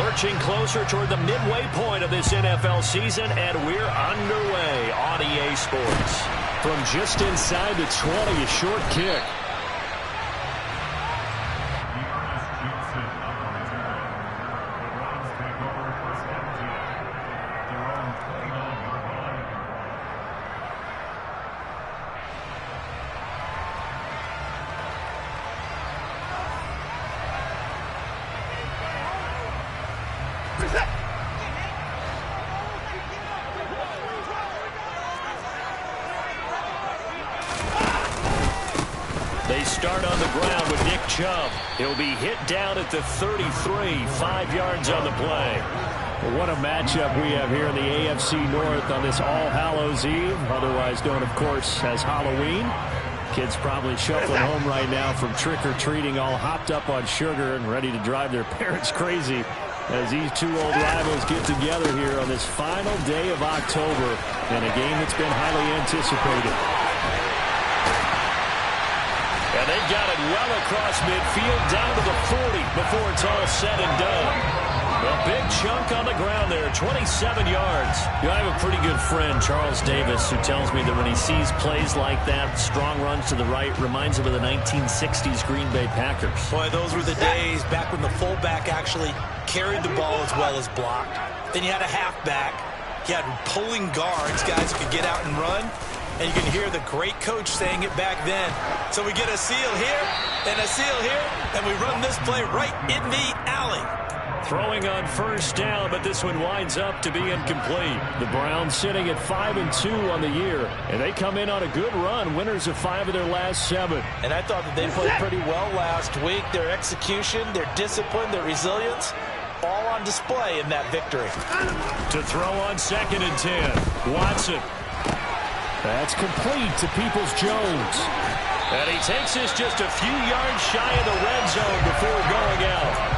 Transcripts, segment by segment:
Marching closer toward the midway point of this NFL season, and we're underway on EA Sports. From just inside the 20, a short kick. They start on the ground with Nick Chubb. He'll be hit down at the 33, 5 yards on the play. Well, what a matchup we have here in the AFC North on this All Hallows Eve, otherwise known, of course, as Halloween. Kids probably shuffling home right now from trick-or-treating, all hopped up on sugar and ready to drive their parents crazy as these two old rivals get together here on this final day of October in a game that's been highly anticipated. And they've got it well across midfield, down to the 40 before it's all said and done. A big chunk on the ground there, 27 yards. You know, I have a pretty good friend, Charles Davis, who tells me that when he sees plays like that, strong runs to the right, reminds him of the 1960s Green Bay Packers. Boy, those were the days back when the fullback actually carried the ball as well as blocked. Then you had a halfback. You had pulling guards, guys who could get out and run. And you can hear the great coach saying it back then. So we get a seal here and a seal here, and we run this play right in the alley. Throwing on first down, but this one winds up to be incomplete. The Browns sitting at 5-2 on the year, and they come in on a good run, winners of 5 of their last 7. And I thought that they played pretty well last week. Their execution, their discipline, their resilience, all on display in that victory. To throw on 2nd and 10, Watson. That's complete to Peoples-Jones. And he takes us just a few yards shy of the red zone before going out.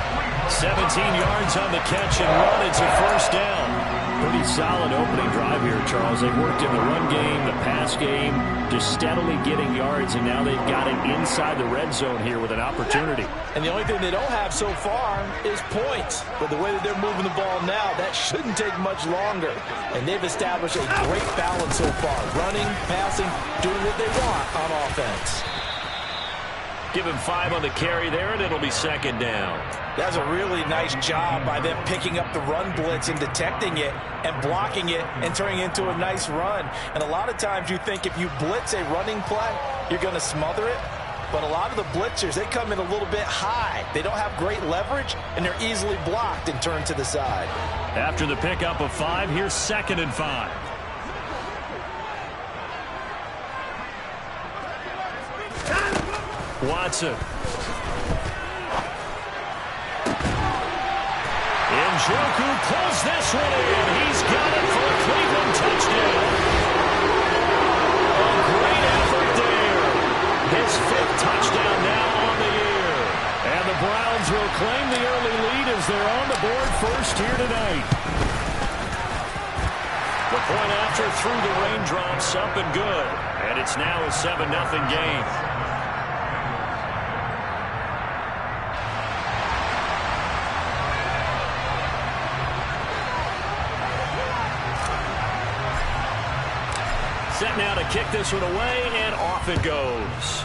17 yards on the catch and run. It's a first down. Pretty solid opening drive here, Charles. They worked in the run game, the pass game, just steadily getting yards, and now they've got it inside the red zone here with an opportunity. And the only thing they don't have so far is points. But the way that they're moving the ball now, that shouldn't take much longer. And they've established a great balance so far. Running, passing, doing what they want on offense. Give him 5 on the carry there, and it'll be 2nd down. That's a really nice job by them picking up the run blitz and detecting it and blocking it and turning it into a nice run. And a lot of times you think if you blitz a running play, you're going to smother it. But a lot of the blitzers, they come in a little bit high. They don't have great leverage, and they're easily blocked and turned to the side. After the pickup of 5, here's 2nd and 5. Watson. Njoku pulls this one in. He's got it for a Cleveland touchdown. A great effort there. His 5th touchdown now on the year. And the Browns will claim the early lead as they're on the board first here tonight. The point after through the raindrops, up and good. And it's now a 7-0 game. Set now to kick this one away, and off it goes.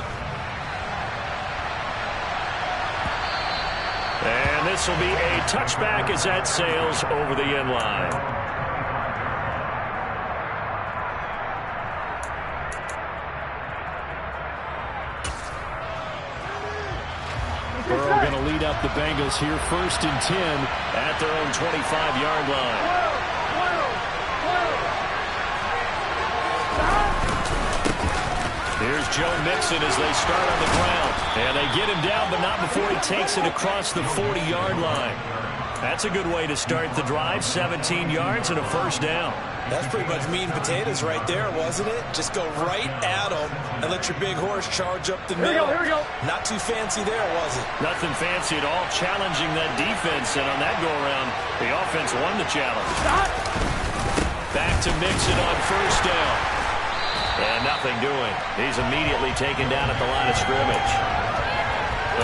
And this will be a touchback as that sails over the end line. Burrow going to lead up the Bengals here, 1st and 10 at their own 25-yard line. Here's Joe Mixon as they start on the ground. And they get him down, but not before he takes it across the 40-yard line. That's a good way to start the drive, 17 yards and a first down. That's pretty much meat and potatoes right there, wasn't it? Just go right at them and let your big horse charge up the middle. Here we go. Not too fancy there, was it? Nothing fancy at all, challenging that defense. And on that go-around, the offense won the challenge. Stop. Back to Mixon on first down. And nothing doing. He's immediately taken down at the line of scrimmage.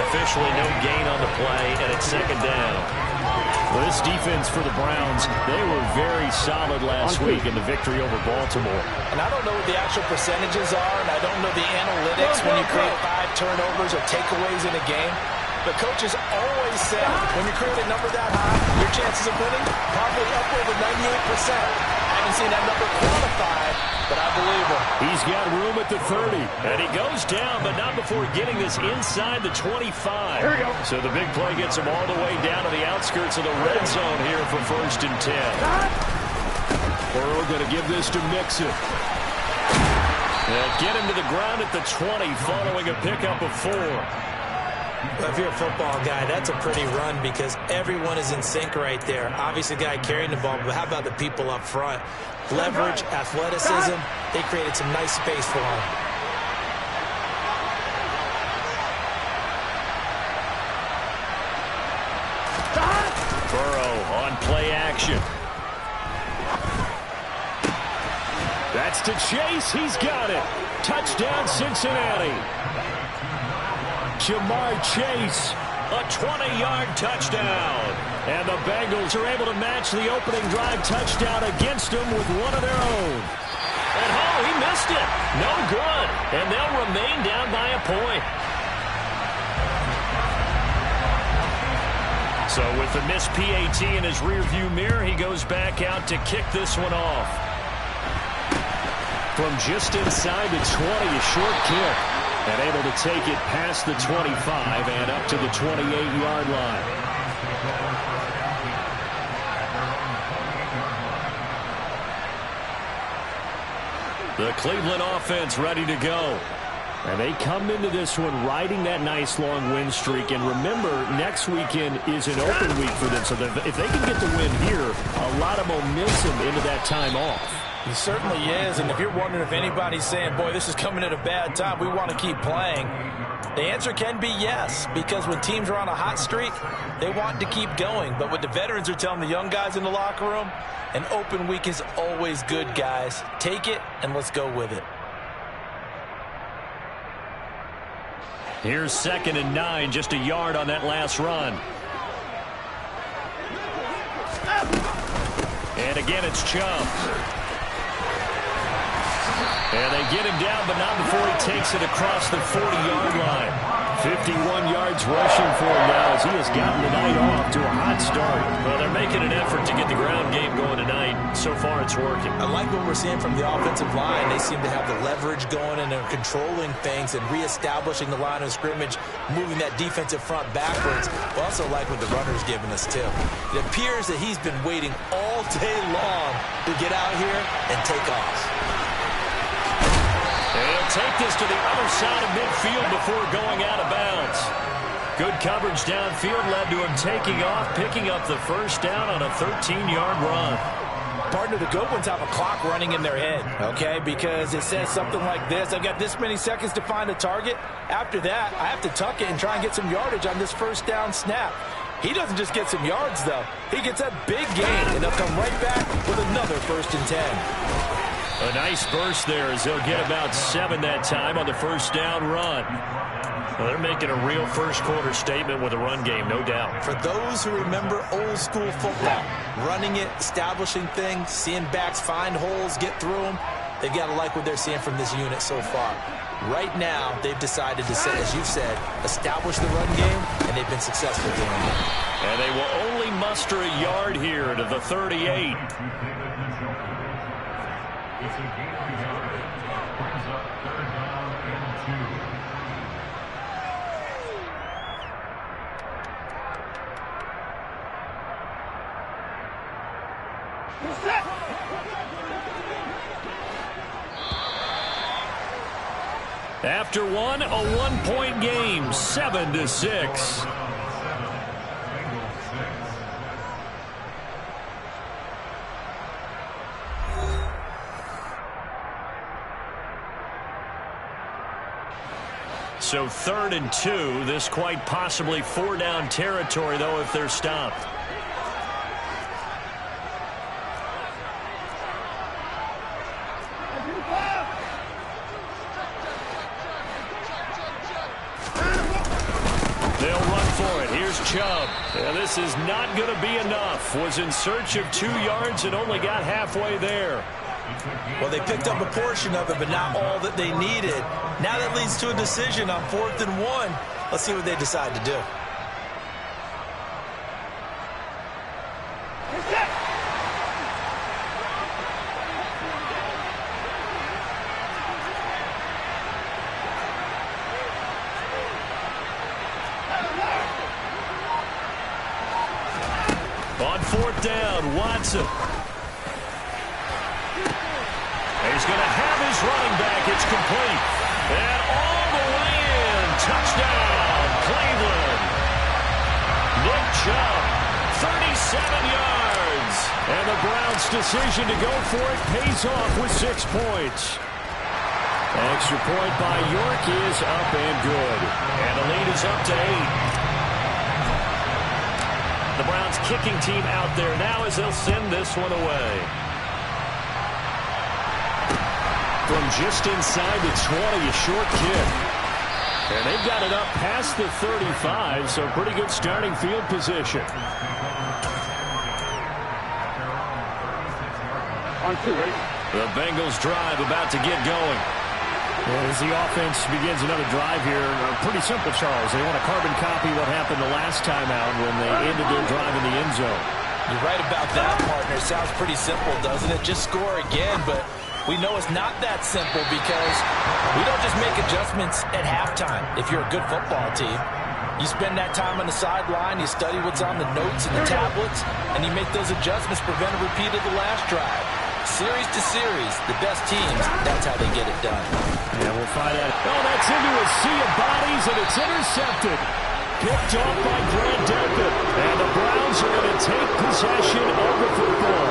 Officially no gain on the play, and it's 2nd down. Well, this defense for the Browns, they were very solid last week in the victory over Baltimore. And I don't know what the actual percentages are, and I don't know the analytics when you create 5 turnovers or takeaways in a game. The coaches always said when you create a number that high, your chances of winning probably up over 98%. I haven't seen that number quantified, but I believe him. He's got room at the 30. And he goes down, but not before getting this inside the 25. Here we go. So the big play gets him all the way down to the outskirts of the red zone here for 1st and 10. Burrow going to give this to Mixon. They'll get him to the ground at the 20 following a pickup of 4. If you're a football guy, that's a pretty run because everyone is in sync right there. Obviously, the guy carrying the ball, but how about the people up front? Leverage, athleticism, they created some nice space for him. Burrow on play action. That's to Chase. He's got it. Touchdown, Cincinnati. Jamar Chase, a 20-yard touchdown. And the Bengals are able to match the opening drive touchdown against them with one of their own. And oh, he missed it. No good. And they'll remain down by a point. So with the missed PAT in his rearview mirror, he goes back out to kick this one off. From just inside the 20, a short kick. And able to take it past the 25 and up to the 28-yard line. The Cleveland offense ready to go. And they come into this one riding that nice long win streak. And remember, next weekend is an open week for them. So if they can get the win here, a lot of momentum into that time off. He certainly is, and if you're wondering if anybody's saying, boy, this is coming at a bad time, we want to keep playing, the answer can be yes, because when teams are on a hot streak, they want to keep going. But what the veterans are telling the young guys in the locker room, an open week is always good, guys. Take it, and let's go with it. Here's 2nd and 9, just a yard on that last run. And again, it's Chubb. And they get him down, but not before he takes it across the 40-yard line. 51 yards rushing for him now as he has gotten the night off to a hot start. Well, they're making an effort to get the ground game going tonight. So far, it's working. I like what we're seeing from the offensive line. They seem to have the leverage going, and they're controlling things and reestablishing the line of scrimmage, moving that defensive front backwards. I also like what the runner's giving us, too. It appears that he's been waiting all day long to get out here and take off. And he'll take this to the other side of midfield before going out of bounds. Good coverage downfield led to him taking off, picking up the first down on a 13-yard run. Partner, the good ones have a clock running in their head, okay? Because it says something like this. I've got this many seconds to find a target. After that, I have to tuck it and try and get some yardage on this first down snap. He doesn't just get some yards, though. He gets a big gain, and they'll come right back with another 1st and 10. A nice burst there as they'll get about 7 that time on the first down run. Well, they're making a real first-quarter statement with a run game, no doubt. For those who remember old-school football, running it, establishing things, seeing backs find holes, get through them, they've got to like what they're seeing from this unit so far. Right now, they've decided to, as you've said, establish the run game, and they've been successful doing it. And they will only muster a yard here to the 38. After one, a one-point game, 7-6. So 3rd and 2, this quite possibly 4-down territory, though, if they're stopped. They'll run for it. Here's Chubb. And this is not going to be enough. Was in search of 2 yards and only got halfway there. Well, they picked up a portion of it, but not all that they needed. Now that leads to a decision on 4th and 1. Let's see what they decide to do. On 4th down, Watson. He's going to have his running back. It's complete. And all the way in. Touchdown, Cleveland. Nick Chubb, 37 yards. And the Browns' decision to go for it pays off with 6 points. Extra point by York is up and good. And the lead is up to 8. The Browns kicking team out there now as they'll send this one away. From just inside the 20, a short kick. And they've got it up past the 35, so pretty good starting field position. On 2, ready? The Bengals drive about to get going. Well, as the offense begins another drive here, pretty simple, Charles. They want to carbon copy what happened the last time out when they ended their drive in the end zone. You're right about that, partner. Sounds pretty simple, doesn't it? Just score again, but we know it's not that simple because we don't just make adjustments at halftime. If you're a good football team, you spend that time on the sideline, you study what's on the notes and the tablets, and you make those adjustments, prevent a repeat of the last drive. Series to series, the best teams, that's how they get it done. Yeah, we'll find out. Oh, that's into a sea of bodies, and it's intercepted. Picked off by Grant Delpit. And the Browns are going to take possession of the football.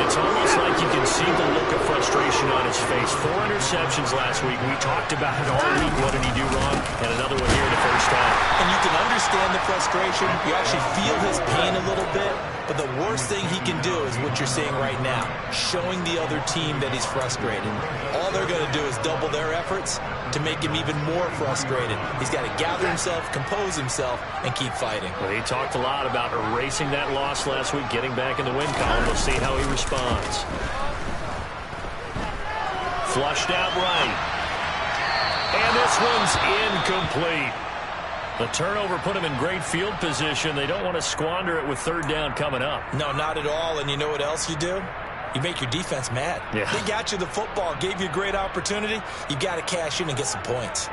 It's almost like you can see the look of frustration on his face. 4 interceptions last week. We talked about it all week. What did he do wrong? And another one here in the first half. And you can understand the frustration. You actually feel his pain a little bit. But the worst thing he can do is what you're seeing right now, showing the other team that he's frustrated. All they're going to do is double their efforts to make him even more frustrated. He's got to gather himself, compose himself, and keep fighting. Well, he talked a lot about erasing that loss last week, getting back in the win column. We'll see how he responds. Flushed out right. And this one's incomplete. The turnover put him in great field position. They don't want to squander it with 3rd down coming up. No, not at all. And you know what else you do? You make your defense mad. Yeah. They got you the football, gave you a great opportunity. You got to cash in and get some points.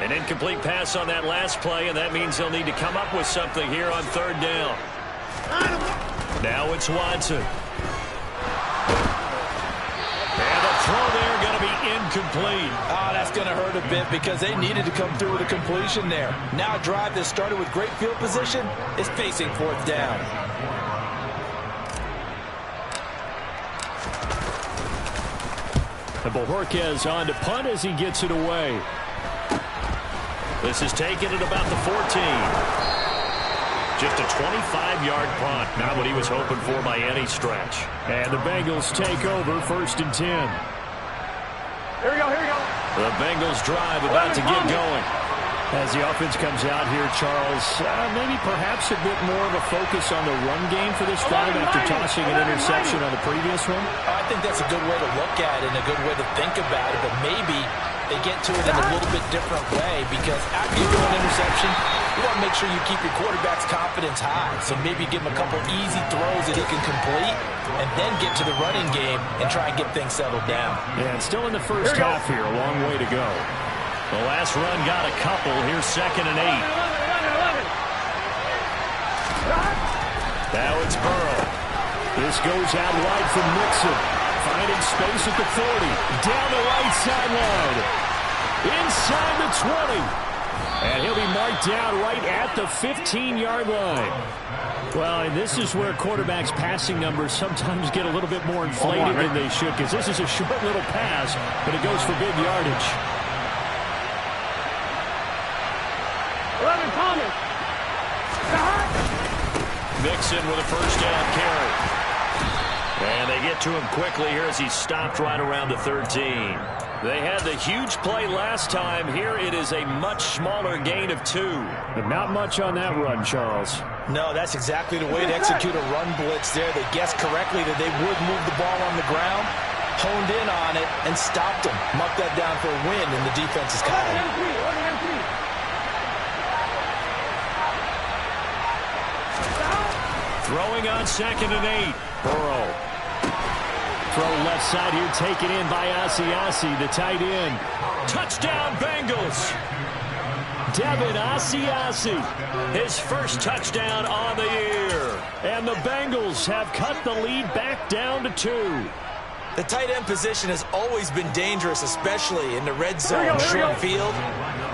An incomplete pass on that last play, and that means they'll need to come up with something here on 3rd down. Now it's Watson. And the throw there going to be incomplete. Oh, that's going to hurt a bit because they needed to come through with a completion there. Now a drive that started with great field position is facing 4th down. And Bojorquez on to punt as he gets it away. This is taken at about the 14. Just a 25-yard punt. Not what he was hoping for by any stretch. And the Bengals take over 1st and 10. Here we go, here we go. The Bengals drive about to get going. As the offense comes out here, Charles, maybe perhaps a bit more of a focus on the run game for this drive after tossing an interception on the previous one? I think that's a good way to look at it and a good way to think about it, but maybe they get to it in a little bit different way because after you throw an interception, you want to make sure you keep your quarterback's confidence high. So maybe give him a couple easy throws that he can complete and then get to the running game and try and get things settled down. Yeah, it's still in the first half here. A long way to go. The last run got a couple. Here's 2nd and 8. Now it's Burrow. This goes out wide from Mixon. Finding space at the 40. Down the right sideline. Inside the 20. And he'll be marked down right at the 15-yard line. Well, and this is where quarterbacks' passing numbers sometimes get a little bit more inflated than they should, because this is a short little pass, but it goes for big yardage. 11, Thomas. Mixon with a 1st down carry. And they get to him quickly here as he's stopped right around the 13. They had the huge play last time. Here it is a much smaller gain of 2. But not much on that run, Charles. No, that's exactly the way to execute a run blitz there. They guessed correctly that they would move the ball on the ground, honed in on it, and stopped them. Mucked that down for a win in the defense's column. Throwing on 2nd and 8. Burrow. Throw left side here, taken in by Asiasi, the tight end. Touchdown, Bengals. Devin Asiasi, his first touchdown on the year. And the Bengals have cut the lead back down to 2. The tight end position has always been dangerous, especially in the red zone short field.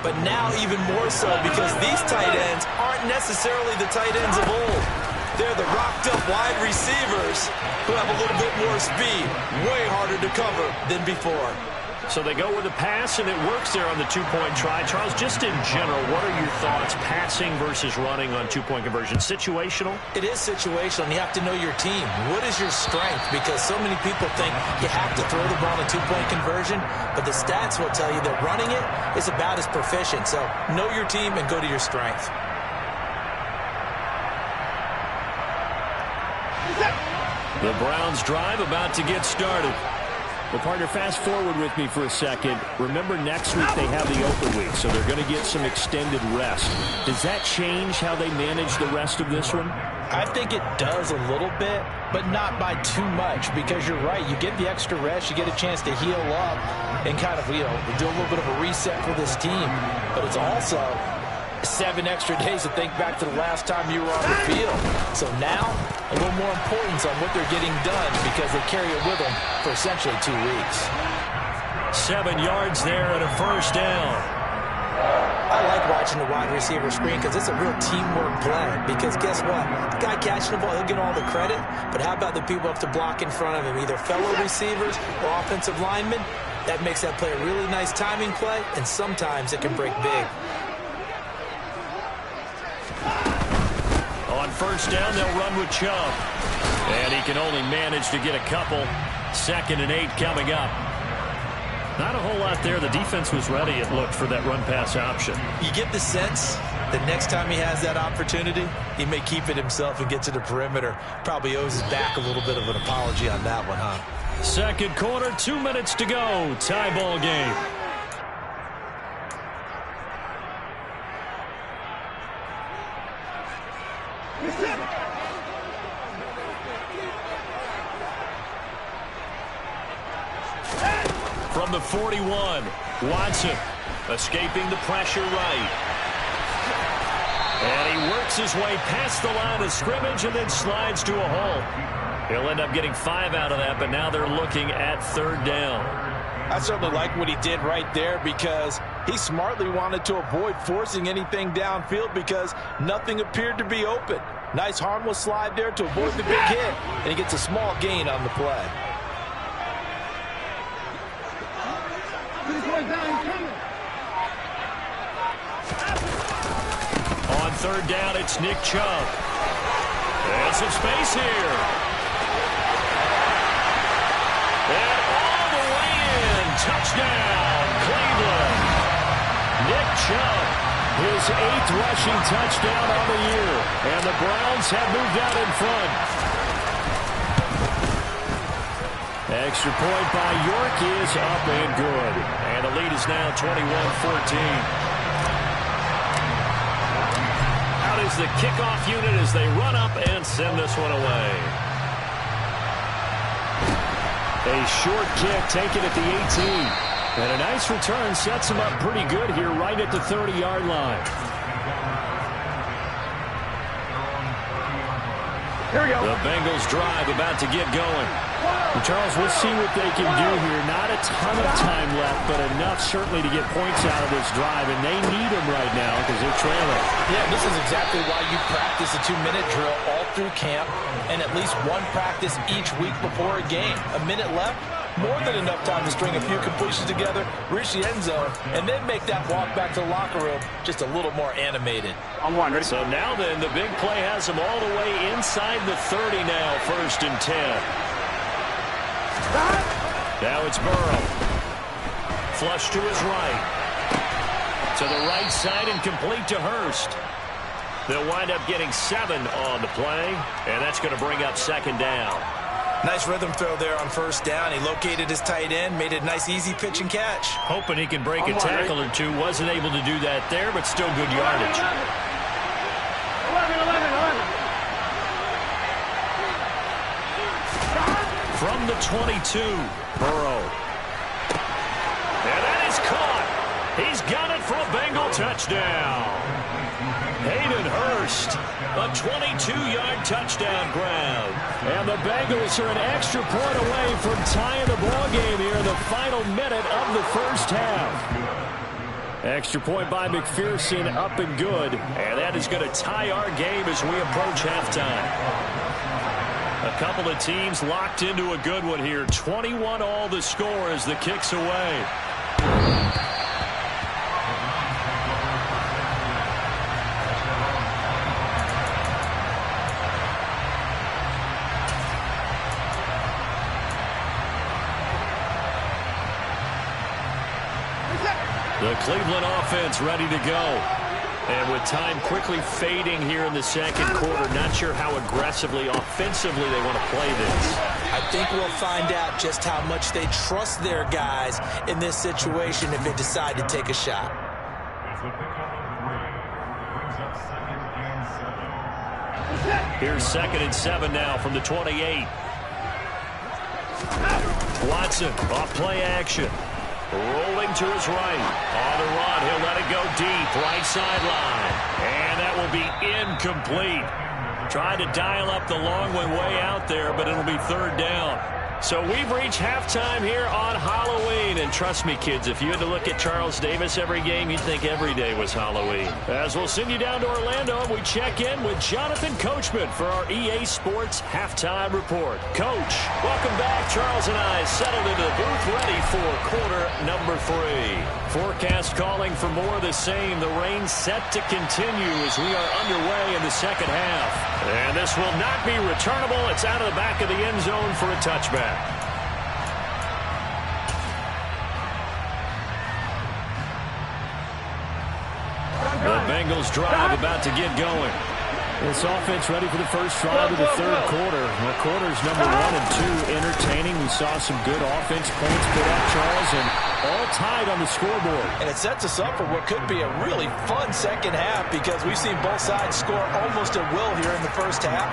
But now even more so because these tight ends aren't necessarily the tight ends of old. They're the rocked-up wide receivers who have a little bit more speed, way harder to cover than before. So they go with a pass, and it works there on the 2-point try. Charles, just in general, what are your thoughts passing versus running on 2-point conversion? Situational? It is situational, and you have to know your team. What is your strength? Because so many people think you have to throw the ball in a 2-point conversion, but the stats will tell you that running it is about as proficient. So know your team and go to your strength. The Browns drive about to get started. Well, partner, fast forward with me for a second. Remember, next week they have the open week, so they're going to get some extended rest. Does that change how they manage the rest of this one? I think it does a little bit, but not by too much, because you're right. You get the extra rest, you get a chance to heal up and kind of, do a little bit of a reset for this team. But it's also 7 extra days to think back to the last time you were on the field. So now, a little more importance on what they're getting done because they carry it with them for essentially 2 weeks. 7 yards there and a first down. I like watching the wide receiver screen because it's a real teamwork play. Because guess what? The guy catching the ball, he'll get all the credit. But how about the people up to block in front of him, either fellow receivers or offensive linemen? That makes that play a really nice timing play, and sometimes it can break big. On first down, they'll run with Chubb. And he can only manage to get a couple. 2nd and 8 coming up. Not a whole lot there. The defense was ready, it looked, for that run-pass option. You get the sense that next time he has that opportunity, he may keep it himself and get to the perimeter. Probably owes his back a little bit of an apology on that one, huh? Second quarter, 2 minutes to go. Tie ball game. From the 41, Watson escaping the pressure right. And he works his way past the line of scrimmage and then slides to a hole. He'll end up getting 5 out of that, but now they're looking at 3rd down. I certainly like what he did right there because he smartly wanted to avoid forcing anything downfield because nothing appeared to be open. Nice harmless slide there to avoid the big hit, and he gets a small gain on the play. On 3rd down, it's Nick Chubb. And some space here. And all the way in. Touchdown, Cleveland. Nick Chubb, his 8th rushing touchdown on the year. And the Browns have moved out in front. Extra point by York is up and good. And the lead is now 21-14. Is the kickoff unit as they run up and send this one away. A short kick taken at the 18. And a nice return sets him up pretty good here right at the 30-yard line. Here we go. The Bengals drive about to get going. And Charles, we'll see what they can do here. Not a ton of time left, but enough certainly to get points out of this drive. And they need them right now because they're trailing. Yeah, this is exactly why you practice a 2-minute drill all through camp and at least one practice each week before a game. A minute left, more than enough time to string a few completions together, reach the end zone, and then make that walk back to the locker room just a little more animated. On 1, ready? So now then, the big play has them all the way inside the 30 now, 1st and 10. Now it's Burrow. Flush to his right. To the right side and complete to Hurst. They'll wind up getting 7 on the play, and that's going to bring up second down. Nice rhythm throw there on first down. He located his tight end, made it a nice easy pitch and catch. Hoping he can break a tackle or two. Wasn't able to do that there, but still good yardage. 11. From the 22, Burrow. And that is caught. He's got it for a Bengal touchdown. Hayden Hurst, a 22-yard touchdown grab. And the Bengals are an extra point away from tying the ball game here in the final minute of the first half. Extra point by McPherson, up and good. And that is going to tie our game as we approach halftime. A couple of teams locked into a good one here. 21 all the score as the kick's away. The Cleveland offense ready to go. And with time quickly fading here in the second quarter, not sure how aggressively, offensively they want to play this. I think we'll find out just how much they trust their guys in this situation if they decide to take a shot. Here's 2nd and 7 now from the 28. Watson off play action. Rolling to his right. On the run, he'll let it go deep. Right sideline. And that will be incomplete. Trying to dial up the long one way out there, but it'll be 3rd down. So we've reached halftime here on Halloween. And trust me, kids, if you had to look at Charles Davis every game, you'd think every day was Halloween. As we'll send you down to Orlando, and we check in with Jonathan Coachman for our EA Sports Halftime Report. Coach, welcome back. Charles and I settled into the booth ready for quarter number 3. Forecast calling for more of the same. The rain set to continue as we are underway in the second half. And this will not be returnable. It's out of the back of the end zone for a touchback. The Bengals drive about to get going. This offense ready for the first drive of the third quarter. Well, quarters number 1 and 2 entertaining. We saw some good offense points put up, Charles, and all tied on the scoreboard. And it sets us up for what could be a really fun second half because we've seen both sides score almost at will here in the first half.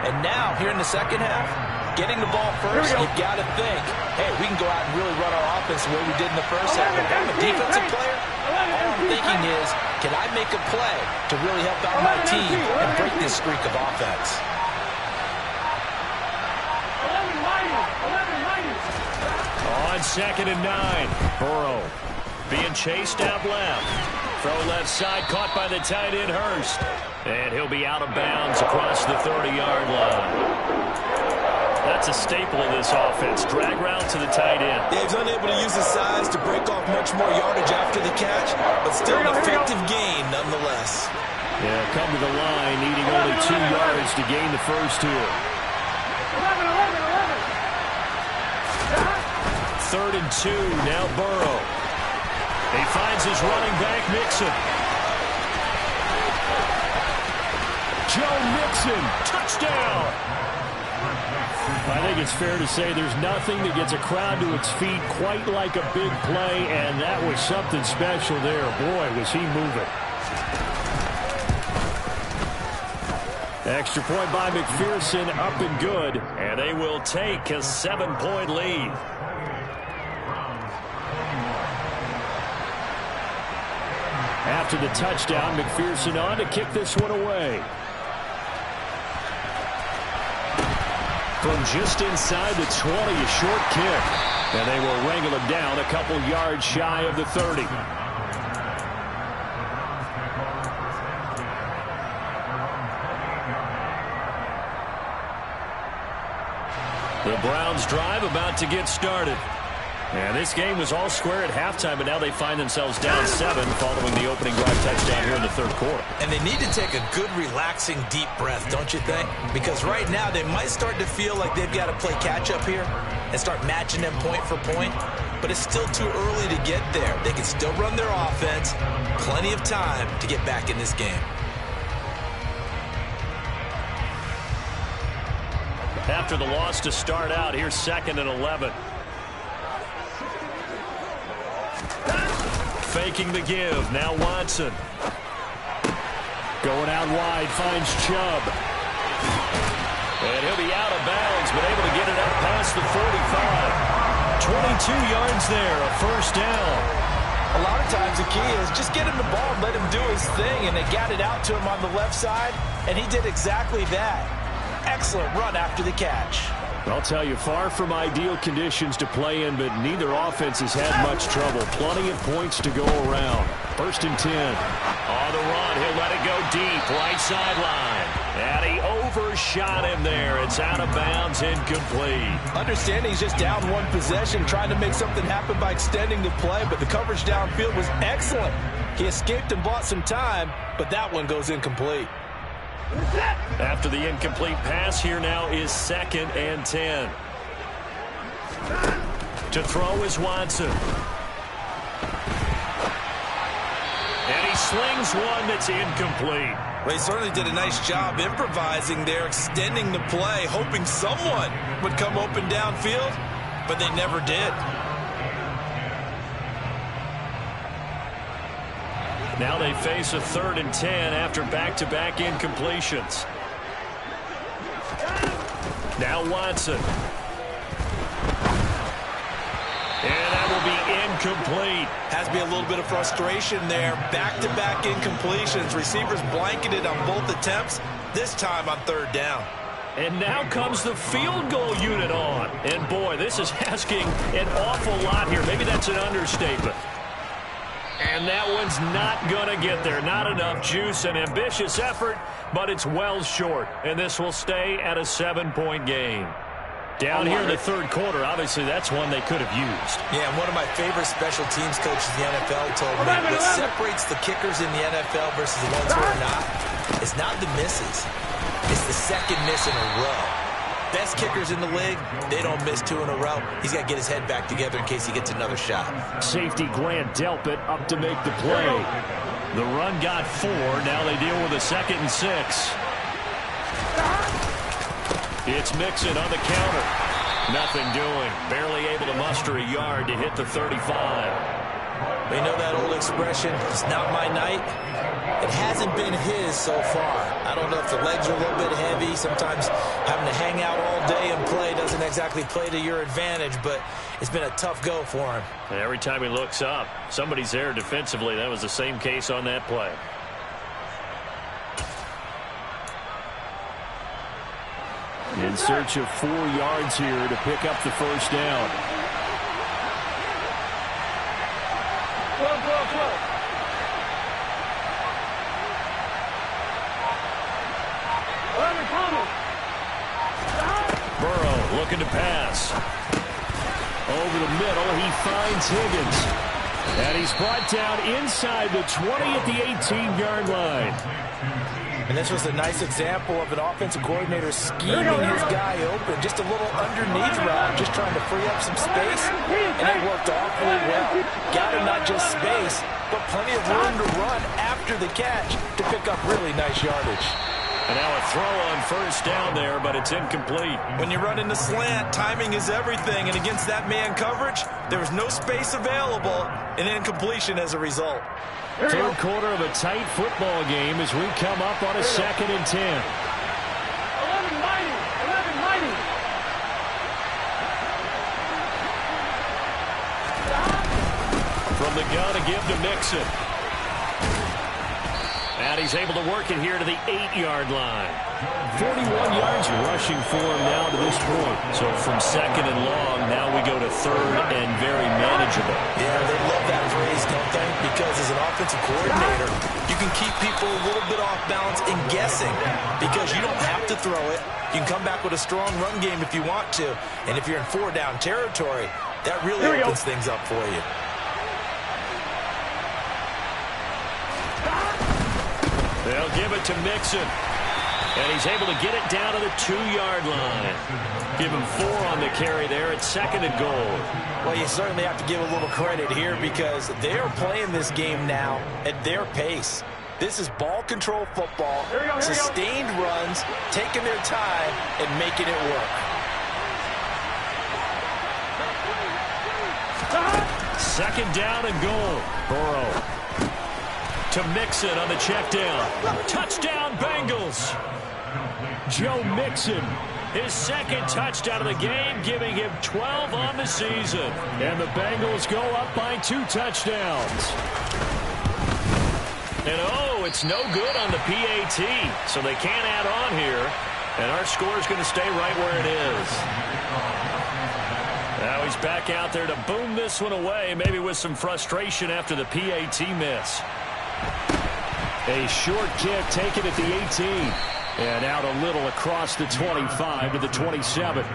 And now, here in the second half, getting the ball first, you've got to think, hey, we can go out and really run our offense the way we did in the first half. If I'm a defensive player, all I'm thinking is, can I make a play to really help out my team and break this streak of offense? 11 On 2nd and 9, Burrow being chased out left. Throw left side, caught by the tight end Hurst. And he'll be out of bounds across the 30-yard line. That's a staple of this offense. Drag route to the tight end. Yeah, he's unable to use his size to break off much more yardage after the catch, but still an effective gain nonetheless. Yeah, come to the line, needing only 2 yards to gain the first here. 3rd and 2, now Burrow. He finds his running back, Mixon. Joe Mixon, touchdown! I think it's fair to say there's nothing that gets a crowd to its feet quite like a big play, and that was something special there. Boy, was he moving. Extra point by McPherson, up and good, and they will take a 7-point lead. After the touchdown, McPherson on to kick this one away. From just inside the 20, a short kick. And they will wrangle him down a couple yards shy of the 30. The Browns drive about to get started. And this game was all square at halftime, but now they find themselves down 7 following the opening drive touchdown here in the third quarter. And they need to take a good, relaxing, deep breath, don't you think? Because right now they might start to feel like they've got to play catch-up here and start matching them point for point. but it's still too early to get there. They can still run their offense. Plenty of time to get back in this game. After the loss to start out, here's 2nd and 11. Faking the give. Now Watson. Going out wide, finds Chubb. And he'll be out of bounds, but able to get it up past the 45. 22 yards there, a first down. A lot of times the key is just get him the ball and let him do his thing, and they got it out to him on the left side, and he did exactly that. Excellent run after the catch. I'll tell you, far from ideal conditions to play in, but neither offense has had much trouble. Plenty of points to go around. 1st and 10. On the run, he'll let it go deep, right sideline. And he overshot him there. It's out of bounds, incomplete. Understanding he's just down one possession, trying to make something happen by extending the play, but the coverage downfield was excellent. He escaped and bought some time, but that one goes incomplete. After the incomplete pass, here now is 2nd and 10. To throw is Watson. And he slings one that's incomplete. Well, he certainly did a nice job improvising there, extending the play, hoping someone would come open downfield, but they never did. Now they face a 3rd and 10 after back-to-back incompletions. Now Watson. And that will be incomplete. Has to be a little bit of frustration there. Back-to-back incompletions. Receivers blanketed on both attempts, this time on 3rd down. And now comes the field goal unit on. And boy, this is asking an awful lot here. Maybe that's an understatement. And that one's not going to get there. Not enough juice. An ambitious effort, but it's well short. And this will stay at a 7-point game. Down here in the 3rd quarter, obviously that's one they could have used. Yeah, and one of my favorite special teams coaches in the NFL told me what separates the kickers in the NFL versus the ones who are not is not the misses. It's the second miss in a row. Best kickers in the league, they don't miss 2 in a row. He's got to get his head back together in case he gets another shot. Safety Grant Delpit up to make the play. The run got 4. Now they deal with a 2nd and 6. It's Mixon on the counter. Nothing doing. Barely able to muster a yard to hit the 35. They know that old expression, it's not my night. It hasn't been his so far. I don't know if the legs are a little bit heavy. Sometimes having to hang out all day and play doesn't exactly play to your advantage, but it's been a tough go for him. And every time he looks up, somebody's there defensively. That was the same case on that play. In search of 4 yards here to pick up the first down. Burrow looking to pass. Over the middle, he finds Higgins. And he's brought down inside the 20 at the 18-yard line. And this was a nice example of an offensive coordinator scheming his guy open. Just a little underneath route, just trying to free up some space. And it worked awfully well. Got him not just space, but plenty of room to run after the catch to pick up really nice yardage. And now a throw on first down there, but it's incomplete. When you run in the slant, timing is everything. And against that man coverage, there was no space available, and incompletion as a result. 3rd quarter of a tight football game as we come up on a 2nd and 10. 11-90. From the gun, a give to Mixon. And he's able to work it here to the 8-yard line. 41 yards rushing for him now to this point. So from 2nd and long, now we go to 3rd and very manageable. Yeah, they love that phrase, don't they? Because as an offensive coordinator, you can keep people a little bit off balance and guessing because you don't have to throw it. You can come back with a strong run game if you want to. And if you're in 4-down territory, that really opens things up for you. They'll give it to Mixon. And he's able to get it down to the 2-yard line. give him 4 on the carry there. It's 2nd and goal. Well, you certainly have to give a little credit here because they are playing this game now at their pace. This is ball control football, sustained runs, taking their time and making it work. 2nd down and goal. Burrow to Mixon on the check down. Touchdown, Bengals. Joe Mixon, his 2nd touchdown of the game, giving him 12 on the season. And the Bengals go up by 2 touchdowns. And it's no good on the PAT, so they can't add on here. And our score is going to stay right where it is. Now he's back out there to boom this one away, maybe with some frustration after the PAT miss. A short kick taken at the 18. And out a little across the 25 to the 27.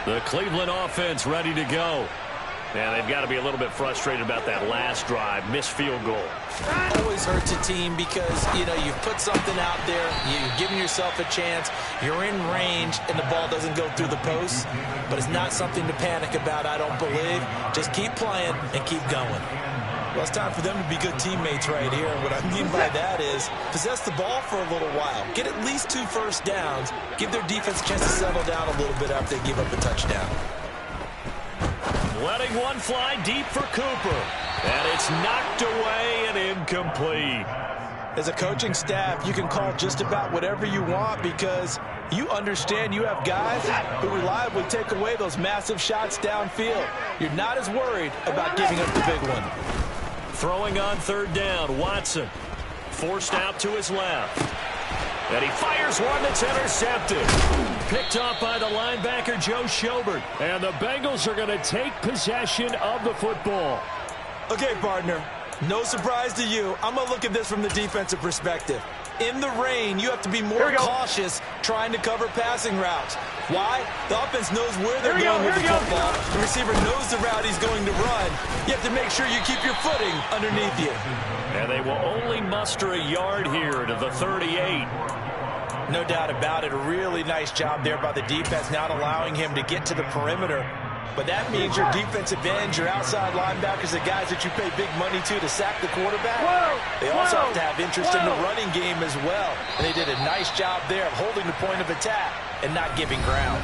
The Cleveland offense ready to go. And they've got to be a little bit frustrated about that last drive, missed field goal. Always hurts a team because, you've put something out there, you've given yourself a chance, you're in range, and the ball doesn't go through the posts. But it's not something to panic about, I don't believe. Just keep playing and keep going. Well, it's time for them to be good teammates right here. And what I mean by that is possess the ball for a little while. Get at least 2 first downs. Give their defense a chance to settle down a little bit after they give up a touchdown. Letting one fly deep for Cooper. And it's knocked away and incomplete. As a coaching staff, you can call just about whatever you want because you understand you have guys who reliably take away those massive shots downfield. You're not as worried about giving up the big one. Throwing on 3rd down, Watson. Forced out to his left. And he fires one that's intercepted. Picked off by the linebacker, Joe Schobert. And the Bengals are going to take possession of the football. Okay, partner. No surprise to you. I'm going to look at this from the defensive perspective. In the rain, you have to be more cautious trying to cover passing routes. Why? The offense knows where they're going with the football. The receiver knows the route he's going to run. You have to make sure you keep your footing underneath you. And they will only muster a yard here to the 38. No doubt about it. A really nice job there by the defense, not allowing him to get to the perimeter. But that means your defensive ends, your outside linebackers, the guys that you pay big money to sack the quarterback, they also have to have interest in the running game as well. And they did a nice job there of holding the point of attack and not giving ground.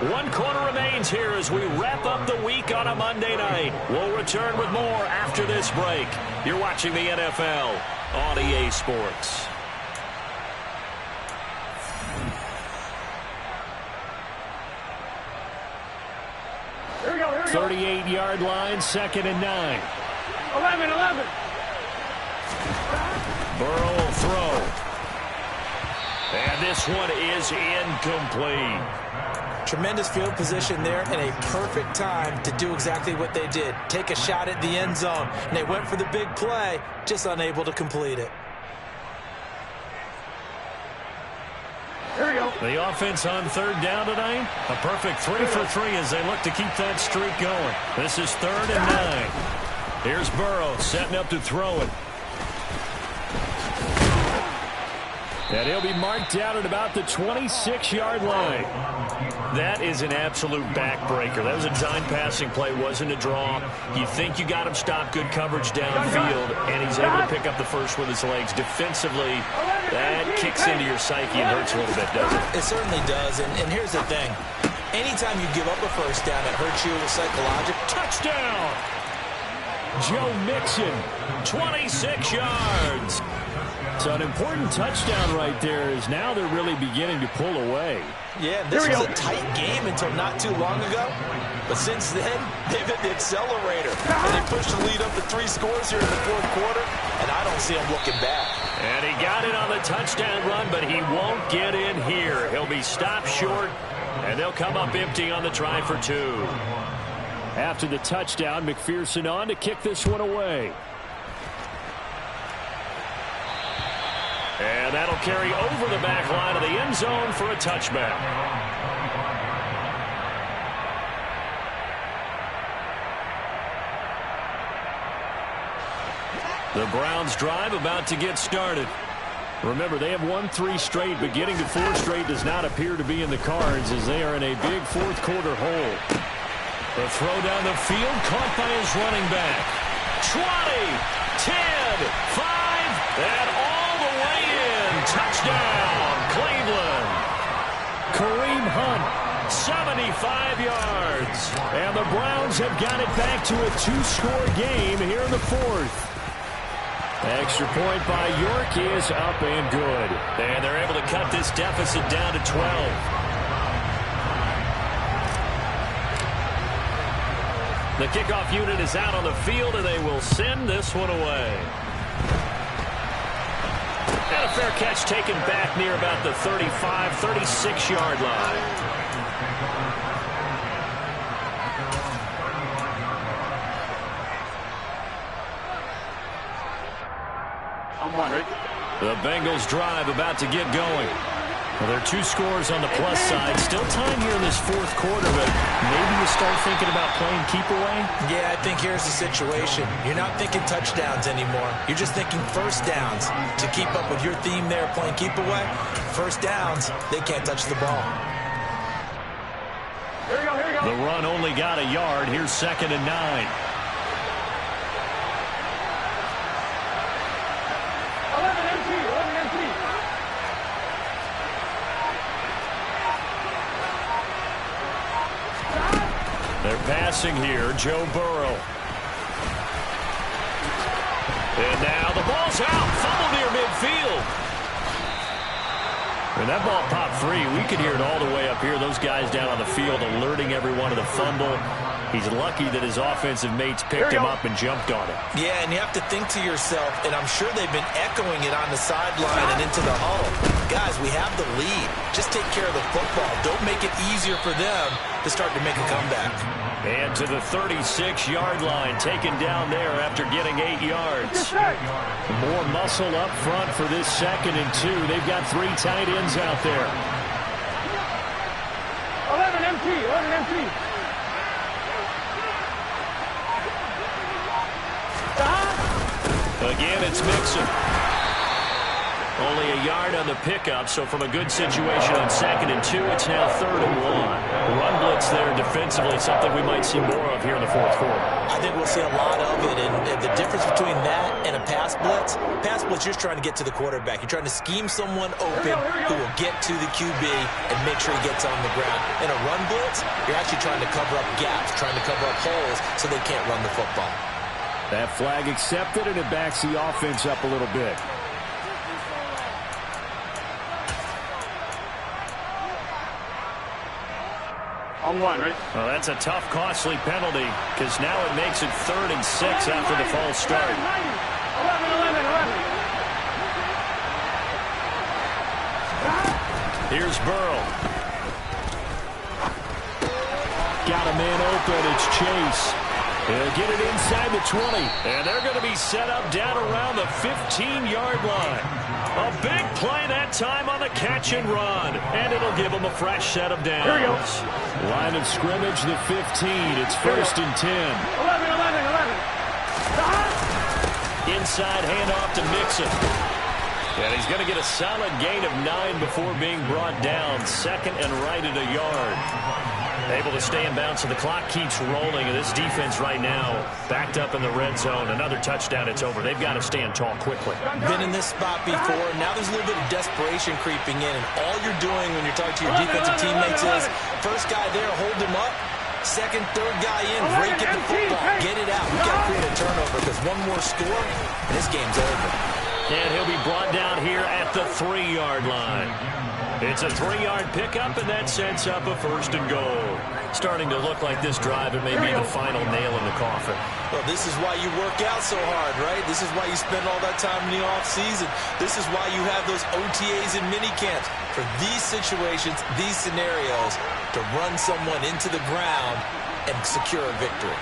1 quarter remains here as we wrap up the week on a Monday night. We'll return with more after this break. You're watching the NFL on EA Sports. 38-yard line, 2nd and 9. 11. Burrow will throw. And this one is incomplete. Tremendous field position there and a perfect time to do exactly what they did. Take a shot at the end zone. And they went for the big play, just unable to complete it. Here we go. The offense on 3rd down tonight. A perfect 3 for 3 as they look to keep that streak going. This is 3rd and 9. Here's Burrow setting up to throw it. And he'll be marked down at about the 26-yard line. That is an absolute backbreaker. That was a time passing play, wasn't a draw. You think you got him stopped, good coverage downfield, and he's able to pick up the first with his legs. Defensively, that kicks into your psyche and hurts a little bit, doesn't it? It certainly does, and here's the thing. Anytime you give up a first down, it hurts you psychologically. Touchdown! Joe Mixon, 26 yards. So an important touchdown right there is now they're really beginning to pull away. Yeah, this was a tight game until not too long ago. But since then, they've hit the accelerator. And they pushed the lead up to 3 scores here in the 4th quarter. And I don't see them looking back. And he got it on the touchdown run, but he won't get in here. He'll be stopped short, and they'll come up empty on the try for 2. After the touchdown, McPherson on to kick this one away. And that'll carry over the back line of the end zone for a touchback. The Browns drive about to get started. Remember, they have won 3 straight, but getting to 4 straight does not appear to be in the cards as they are in a big fourth quarter hole. The throw down the field, caught by his running back. 20, 10, 5, and all the way in. Touchdown, Cleveland. Kareem Hunt, 75 yards. And the Browns have got it back to a 2-score game here in the fourth. Extra point by York is up and good. And they're able to cut this deficit down to 12. The kickoff unit is out on the field, and they will send this one away. And a fair catch taken back near about the 35, 36-yard line. The Bengals drive about to get going. Well, there are 2 scores on the plus side. Still time here in this fourth quarter, but maybe you start thinking about playing keep away? Yeah, I think here's the situation. You're not thinking touchdowns anymore. You're just thinking first downs. To keep up with your theme there, playing keep away, first downs, they can't touch the ball. Here we go, here we go. The run only got a yard. Here's 2nd and 9. 11 empty, 11 empty. They're passing here, Joe Burrow. And now the ball's out. Fumble near midfield. And that ball popped free. We could hear it all the way up here. Those guys down on the field alerting everyone of the fumble. He's lucky that his offensive mates picked him up and jumped on it. Yeah, and you have to think to yourself, and I'm sure they've been echoing it on the sideline and into the huddle. Guys, we have the lead. Just take care of the football. Don't make it easier for them to start to make a comeback. And to the 36-yard line, taken down there after getting 8 yards. More muscle up front for this 2nd and 2. They've got 3 tight ends out there. 11 empty, 11 empty. Again, it's Mixon. Only a yard on the pickup, so from a good situation on 2nd and 2, it's now 3rd and 1. Run blitz there defensively, something we might see more of here in the fourth quarter. I think we'll see a lot of it, and the difference between that and a pass blitz, you're just trying to get to the quarterback. You're trying to scheme someone open who will get to the QB and make sure he gets on the ground. In a run blitz, you're actually trying to cover up gaps, trying to cover up holes so they can't run the football. That flag accepted, and it backs the offense up a little bit. On 1, right? Well, that's a tough, costly penalty because now it makes it 3rd and 6 after the false start. 11, 11, 11. Here's Burrow. Got a man open. It's Chase. They'll get it inside the 20. And they're going to be set up down around the 15-yard line. A big play that time on the catch and run. And it'll give them a fresh set of downs. Here we go. Line of scrimmage, the 15. It's 1st and 10. 11, 11, 11. Inside handoff to Mixon. And he's going to get a solid gain of 9 before being brought down. 2nd and right at a yard. Able to stay in bounds, so the clock keeps rolling. And this defense right now backed up in the red zone. Another touchdown, it's over. They've got to stand tall quickly. Been in this spot before. Now there's a little bit of desperation creeping in. And all you're doing when you're talking to your defensive teammates is, first guy there, hold him up. Second, third guy in, break it the football. Get it out. We've got to create a turnover because one more score, and this game's over. And he'll be brought down here at the 3-yard line. It's a 3-yard pickup, and that sets up a 1st and goal. Starting to look like this drive, it may be the final nail in the coffin. Well, this is why you work out so hard, right? This is why you spend all that time in the offseason. This is why you have those OTAs and minicamps. For these situations, these scenarios, to run someone into the ground and secure a victory.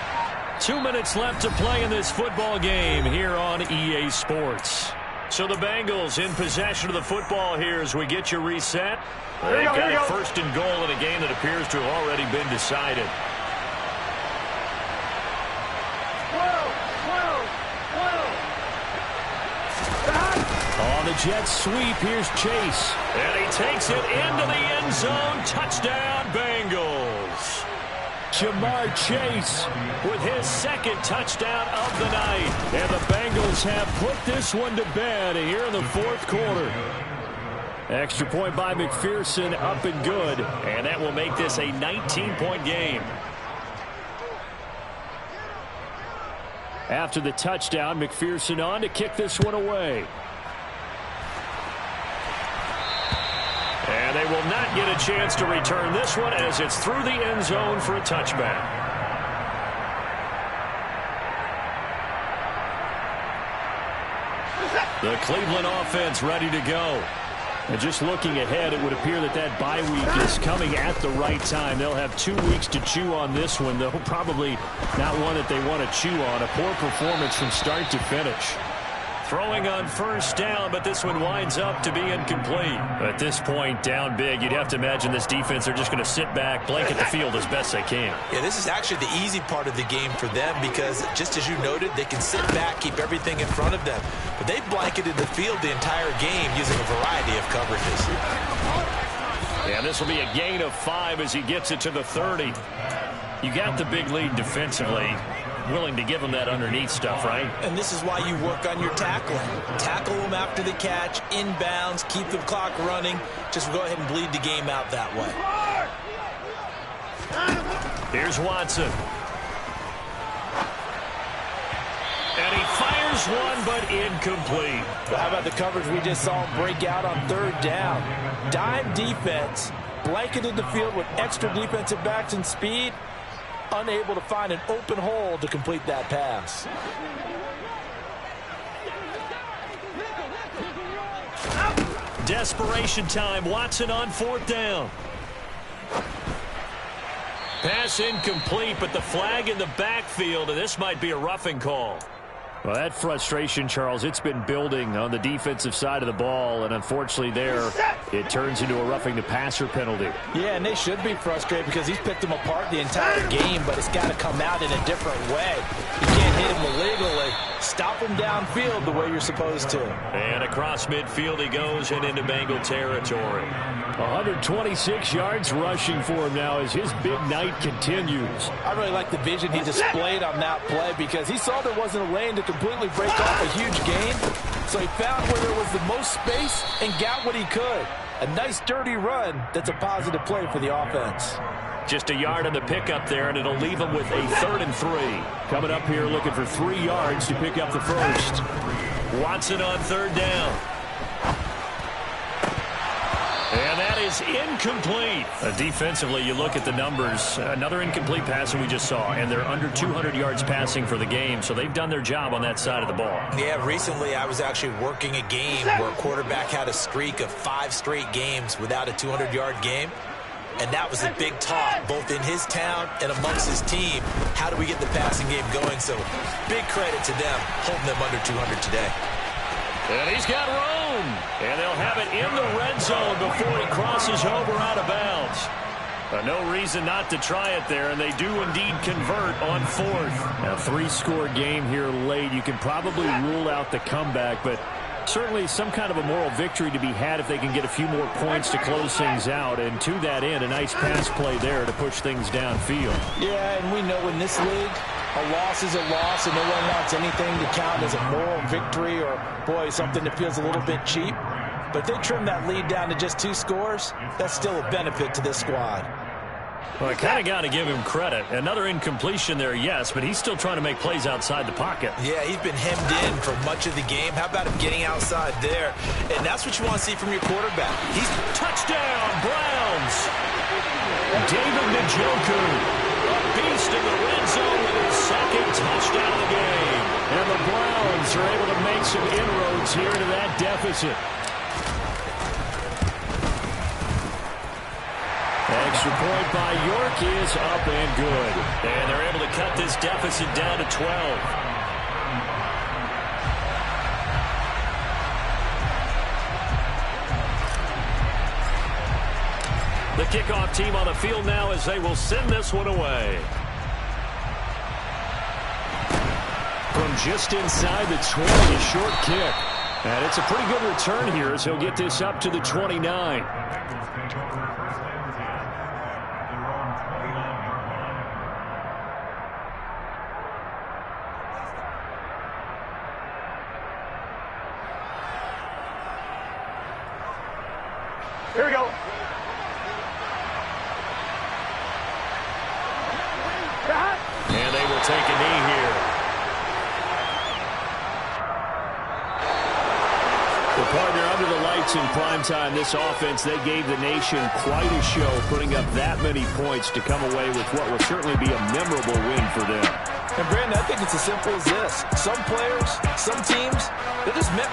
2 minutes left to play in this football game here on EA Sports. So the Bengals in possession of the football here as we get you reset. They've got a 1st and goal in a game that appears to have already been decided. 12, 12, 12. the Jets sweep. Here's Chase. And he takes it into the end zone. Touchdown, Bengals. Jamar Chase With his second touchdown of the night. and the Bengals have put this one to bed here in the fourth quarter. Extra point by McPherson, up and good. And that will make this a 19-point game. After the touchdown, McPherson on to kick this one away. And they will not get a chance to return this one as it's through the end zone for a touchback. The Cleveland offense ready to go. And just looking ahead, it would appear that that bye week is coming at the right time. They'll have 2 weeks to chew on this one, though probably not one that they want to chew on. A poor performance from start to finish. Throwing on first down, but this one winds up to be incomplete. At this point, down big, you'd have to imagine this defense are just going to sit back, blanket the field as best they can. Yeah, this is actually the easy part of the game for them because, just as you noted, they can sit back, keep everything in front of them. But they blanketed the field the entire game using a variety of coverages. And this will be a gain of 5 as he gets it to the 30. You got the big lead defensively. Willing to give them that underneath stuff, right? And this is why you work on your tackling. Tackle them after the catch, inbounds, keep the clock running. Just go ahead and bleed the game out that way. Here's Watson. And he fires one, but incomplete. How about the coverage we just saw him break out on third down? Dime defense, blanketed the field with extra defensive backs and speed. Unable to find an open hole to complete that pass. Desperation time. Watson on fourth down. Pass incomplete, but the flag in the backfield, and this might be a roughing call. Well, that frustration, Charles, it's been building on the defensive side of the ball, and unfortunately there, it turns into a roughing the passer penalty. Yeah, and they should be frustrated because he's picked them apart the entire game, but it's got to come out in a different way. You can't hit him illegally. Stop him downfield the way you're supposed to. And across midfield he goes and into Bengal territory. 126 yards rushing for him now as his big night continues. I really like the vision he displayed on that play because he saw there wasn't a lane to completely break off a huge gain. So he found where there was the most space and got what he could. A nice dirty run that's a positive play for the offense. Just a yard on the pickup there, and it'll leave him with a 3rd and 3. Coming up here looking for 3 yards to pick up the first. Watson on third down. And that is incomplete. Defensively, you look at the numbers. Another incomplete pass that we just saw, and they're under 200 yards passing for the game, so they've done their job on that side of the ball. Yeah, recently I was actually working a game where a quarterback had a streak of 5 straight games without a 200-yard game. And that was a big talk, both in his town and amongst his team. How do we get the passing game going? So big credit to them, holding them under 200 today. And he's got room. And they'll have it in the red zone before he crosses over out of bounds. No reason not to try it there, and they do indeed convert on fourth. A 3-score game here late. You can probably rule out the comeback, but certainly some kind of a moral victory to be had if they can get a few more points to close things out. And to that end, a nice pass play there to push things downfield. Yeah, and we know in this league, a loss is a loss, and no one wants anything to count as a moral victory or, boy, something that feels a little bit cheap. But if they trim that lead down to just 2 scores, that's still a benefit to this squad. Well, I kind of got to give him credit. Another incompletion there, yes, but he's still trying to make plays outside the pocket. Yeah, he's been hemmed in for much of the game. How about him getting outside there? And that's what you want to see from your quarterback. He's touchdown, Browns. David Njoku, a beast in the red zone with his second touchdown of the game. And the Browns are able to make some inroads here to that deficit. Extra point by York is up and good. And they're able to cut this deficit down to 12. The kickoff team on the field now as they will send this one away. From just inside the 20, a short kick. And it's a pretty good return here as he'll get this up to the 29. Here we go. And they will take a knee here. Well, partner, under the lights in primetime, this offense, they gave the nation quite a show, putting up that many points to come away with what will certainly be a memorable win for them. And, Brandon, I think it's as simple as this. Some players, some teams, they're just meant